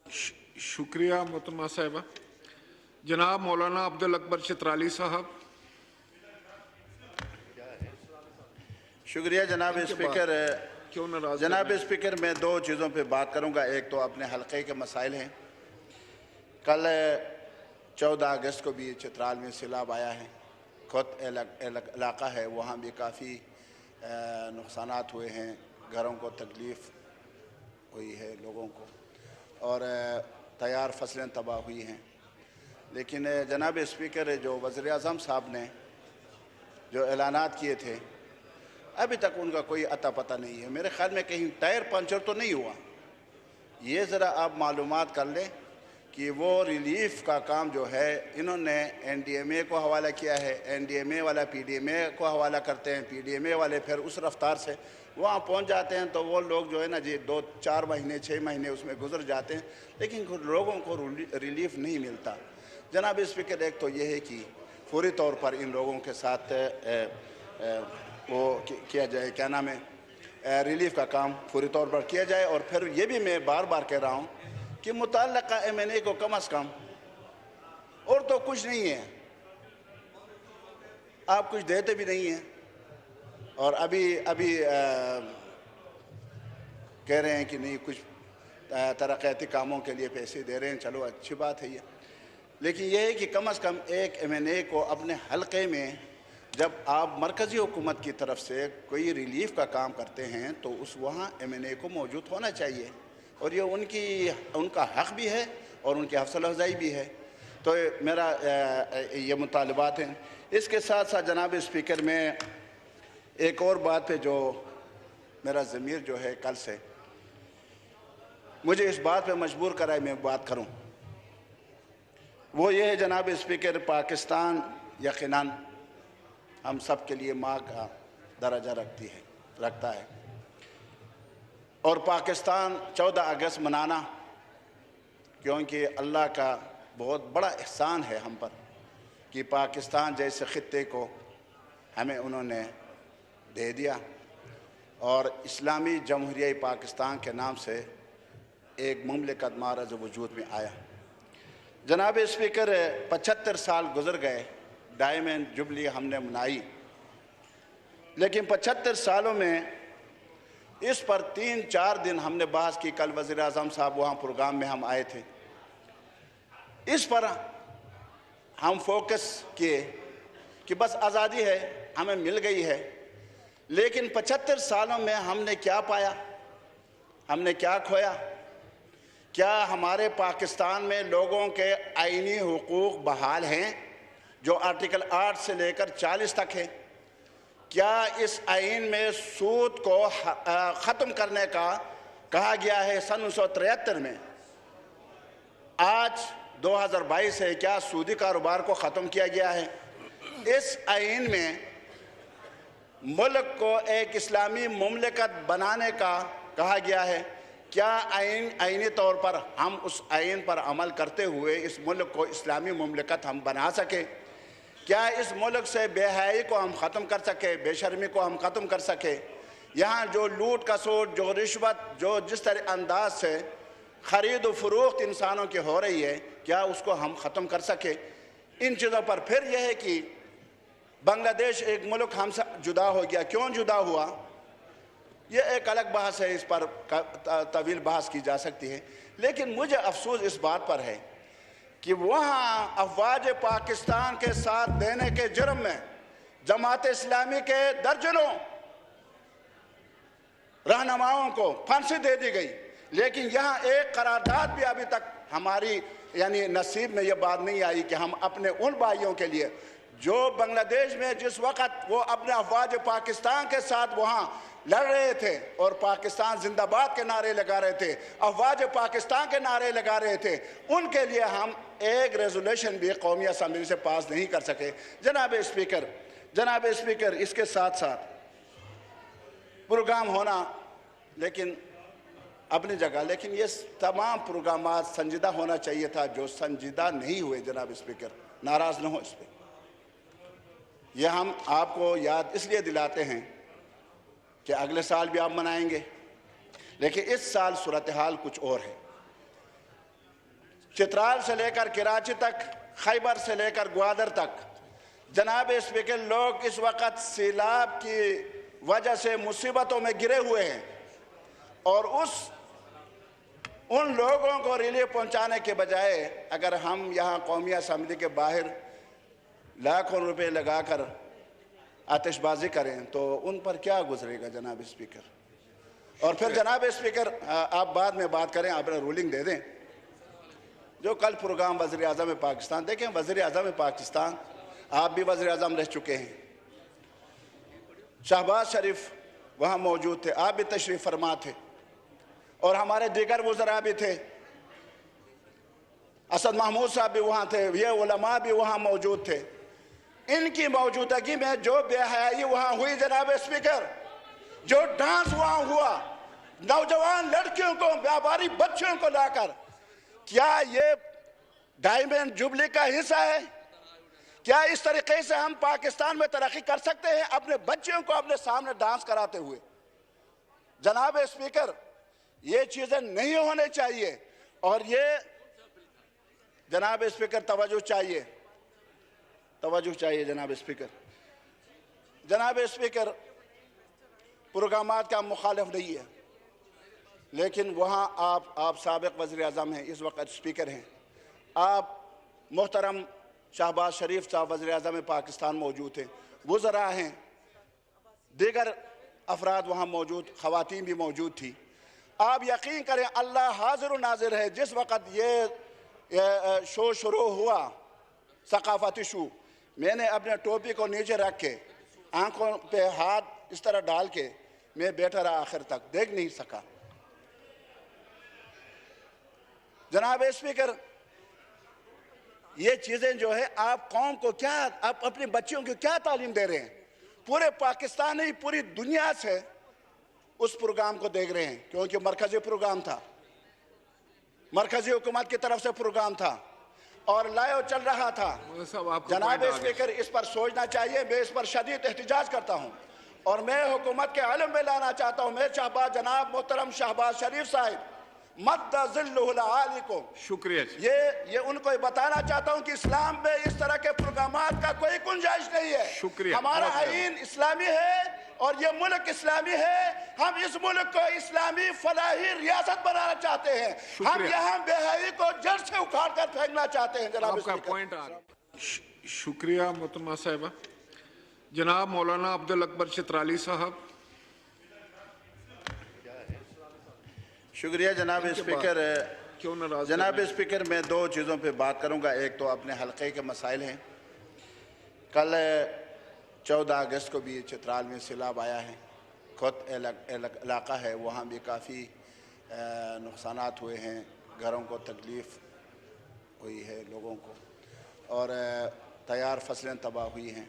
शुक्रिया मोहतरमा साहिबा। जनाब मौलाना अब्दुल अकबर चित्राली साहब। शुक्रिया जनाब स्पीकर। क्यों नाराज? जनाब स्पीकर, मैं दो चीज़ों पे बात करूंगा। एक तो अपने हलके के मसाइल हैं। कल 14 अगस्त को भी चित्राल में सैलाब आया है। खुद इलाका है, वहाँ भी काफ़ी नुकसानात हुए हैं, घरों को तकलीफ़ हुई है लोगों को, और तैयार फसलें तबाह हुई हैं। लेकिन जनाब स्पीकर, जो वज़ीर आज़म साहब ने जो ऐलानात किए थे, अभी तक उनका कोई अता पता नहीं है। मेरे ख़्याल में कहीं टायर पंचर तो नहीं हुआ। ये ज़रा आप मालूमात कर लें कि वो रिलीफ़ का काम जो है इन्होंने NDMA को हवाला किया है। NDMA वाला PDMA को हवाला करते हैं, PDMA वाले फिर उस रफ्तार से वहाँ पहुँच जाते हैं, तो वो लोग जो है ना जी 2-4 महीने 6 महीने उसमें गुजर जाते हैं, लेकिन लोगों को रिलीफ़ नहीं मिलता। जनाब स्पीकर, एक तो ये है कि फौरी तौर पर इन लोगों के साथ वो किया जाए, क्या नाम है, रिलीफ़ का काम फौरी तौर पर किया जाए। और फिर ये भी मैं बार बार कह रहा हूँ कि मुतल्लका MNA को कम अज़ कम, और तो कुछ नहीं है, आप कुछ देते भी नहीं हैं, और अभी कह रहे हैं कि नहीं कुछ तरक्याती कामों के लिए पैसे दे रहे हैं। चलो अच्छी बात है ये, लेकिन ये है कि कम अज़ कम एक MNA को अपने हलके में जब आप मरकज़ी हुकूमत की तरफ से कोई रिलीफ़ का काम करते हैं तो उस वहाँ MNA को मौजूद होना चाहिए, और ये उनका हक़ भी है और उनकी हौसला अफ़ज़ाई भी है। तो मेरा ये मुतालबात हैं। इसके साथ साथ जनाब स्पीकर, में एक और बात पे जो मेरा ज़मीर जो है कल से मुझे इस बात पे मजबूर कराए मैं बात करूं, वो ये है जनाब स्पीकर, पाकिस्तान यकीनन हम सब के लिए माँ का दर्जा रखता है, और पाकिस्तान 14 अगस्त मनाना क्योंकि अल्लाह का बहुत बड़ा एहसान है हम पर कि पाकिस्तान जैसे ख़ित्ते को हमें उन्होंने दे दिया, और इस्लामी जमहूरिया पाकिस्तान के नाम से एक मुमलिकत मारज़ वजूद में आया। जनाब स्पीकर, 75 साल गुज़र गए, डायमंड जुबली हमने मनाई, लेकिन 75 सालों में इस पर 3-4 दिन हमने बहस की। कल वज़ीर आज़म साहब वहाँ प्रोग्राम में हम आए थे, इस पर हम फोकस किए कि बस आज़ादी है, हमें मिल गई है, लेकिन 75 सालों में हमने क्या पाया, हमने क्या खोया? क्या हमारे पाकिस्तान में लोगों के आईनी हुकूक बहाल हैं जो आर्टिकल 8 से लेकर 40 तक है? क्या इस आइन में सूद को ख़त्म करने का कहा गया है सन 1973 में? आज 2022 है, क्या सूदी कारोबार को ख़त्म किया गया है? इस आइन में मुल्क को एक इस्लामी मुमलिकत बनाने का कहा गया है। क्या आईनी तौर पर हम उस आइन पर अमल करते हुए इस मुल्क को इस्लामी मुमलिकत हम बना सके? क्या इस मुल्क से बेहयाई को हम ख़त्म कर सके, बेशर्मी को हम ख़त्म कर सके? यहाँ जो लूट खसोट, जो रिश्वत, जो जिस तरह अंदाज से ख़रीद व फ़रोख्त इंसानों की हो रही है, क्या उसको हम ख़त्म कर सके? इन चीज़ों पर फिर यह है कि बांग्लादेश एक मुल्क हमसे जुदा हो गया। क्यों जुदा हुआ, ये एक अलग बहस है, इस पर तवील बहस की जा सकती है, लेकिन मुझे अफसोस इस बात पर है कि वहाँ अफवाज पाकिस्तान के साथ देने के जुर्म में जमात इस्लामी के दर्जनों रहनुमाओं को फांसी दे दी गई, लेकिन यहाँ एक करारदाद भी अभी तक हमारी यानी नसीब में ये बात नहीं आई कि हम अपने उन भाइयों के लिए जो बांग्लादेश में जिस वक़्त वो अपने अफवाज पाकिस्तान के साथ वहाँ लड़ रहे थे और पाकिस्तान जिंदाबाद के नारे लगा रहे थे, अफवाज पाकिस्तान के नारे लगा रहे थे, उनके लिए हम एक रेजोल्यूशन भी कौमी असम्बली से पास नहीं कर सके। जनाब स्पीकर, इसके साथ साथ प्रोग्राम होना लेकिन अपनी जगह, लेकिन ये तमाम प्रोग्राम संजीदा होना चाहिए था जो संजीदा नहीं हुए। जनाब स्पीकर, नाराज़ न हो इस पर, यह हम आपको याद इसलिए दिलाते हैं कि अगले साल भी आप मनाएंगे, लेकिन इस साल सूरत हाल कुछ और है। चित्राल से लेकर कराची तक, खैबर से लेकर ग्वादर तक, जनाब स्पीकर, लोग इस वक्त सैलाब की वजह से मुसीबतों में गिरे हुए हैं और उन लोगों को रिलीफ पहुंचाने के बजाय अगर हम यहाँ कौमी असम्बली के बाहर लाखों रुपए लगाकर आतिशबाजी करें तो उन पर क्या गुजरेगा जनाब स्पीकर। और फिर जनाब स्पीकर, आप बाद में बात करें, आप रूलिंग दे दें। जो कल प्रोग्राम वज़ीर आज़म पाकिस्तान, देखें वज़ीर आज़म पाकिस्तान, आप भी वज़ीर आज़म रह चुके हैं, शहबाज शरीफ वहाँ मौजूद थे, आप भी तशरीफ़ फरमा थे और हमारे दीगर वज़रा भी थे, असद महमूद साहब भी वहाँ थे, ये उलमा भी वहाँ मौजूद थे। इनकी मौजूदगी में जो बेहयाई वहाँ हुई जनाब स्पीकर, जो डांस वहाँ हुआ नौजवान लड़कियों को, व्यापारी बच्चों को लाकर, क्या ये डायमंड जुबली का हिस्सा है? क्या इस तरीके से हम पाकिस्तान में तरक्की कर सकते हैं अपने बच्चों को अपने सामने डांस कराते हुए? जनाब स्पीकर, ये चीजें नहीं होने चाहिए और ये जनाब स्पीकर तवज्जो चाहिए जनाब स्पीकर। जनाब स्पीकर, प्रोग्रामात का मुखालिफ नहीं है, लेकिन वहाँ आप साबिक वज़ीर आज़म हैं, इस वक्त स्पीकर हैं, आप मोहतरम शहबाज शरीफ साहब वज़ीर आज़म पाकिस्तान मौजूद थे, वज़रा हैं, दीगर अफराद वहाँ मौजूद, ख़वातीन भी मौजूद थी। आप यकीन करें अल्लाह हाजिर व नाजिर है, जिस वक़्त ये शो शुरू हुआ, सकाफती शो, मैंने अपने टोपी को नीचे रख के आंखों पे हाथ इस तरह डाल के मैं बैठा रहा, आखिर तक देख नहीं सका। जनाब स्पीकर, ये चीज़ें जो है आप कौम को क्या, आप अपने बच्चों को क्या तालीम दे रहे हैं? पूरे पाकिस्तान नहीं, पूरी दुनिया से उस प्रोग्राम को देख रहे हैं, क्योंकि मरकजी प्रोग्राम था, मरकजी हुकूमत की तरफ से प्रोग्राम था और लाइव चल रहा था। जनाब स्पीकर, इस पर सोचना चाहिए। मैं इस पर शदीद एहतिजाज करता हूँ और मैं हुकूमत के इल्म में लाना चाहता हूँ। मैं शहबाज, जनाब मोहतरम शहबाज शरीफ साहब को शुक्रिया। ये उनको बताना चाहता हूँ कि इस्लाम में इस तरह के प्रोग्रामात का कोई गुंजाइश नहीं है। शुक्रिया। हमारा आईन इस्लामी है और ये मुल्क इस्लामी है। हम इस मुल्क को इस्लामी फलाही रियासत बनाना चाहते हैं। हम यहाँ बेहयाई को जड़ से उखाड़ कर फेंकना चाहते हैं। जनाब आपका पॉइंट आ रहा है। शुक्रिया मोहतरमा साहिबा। जनाब मौलाना अब्दुल अकबर चित्राली साहब। शुक्रिया जनाब स्पीकर। जनाब स्पीकर, मैं दो चीज़ों पे बात करूंगा। एक तो अपने हलके के मसाइल हैं। कल 14 अगस्त को भी चित्राल में सैलाब आया है, खुद इलाका है, वहाँ भी काफ़ी नुकसानात हुए हैं, घरों को तकलीफ़ हुई है लोगों को और तैयार फसलें तबाह हुई हैं।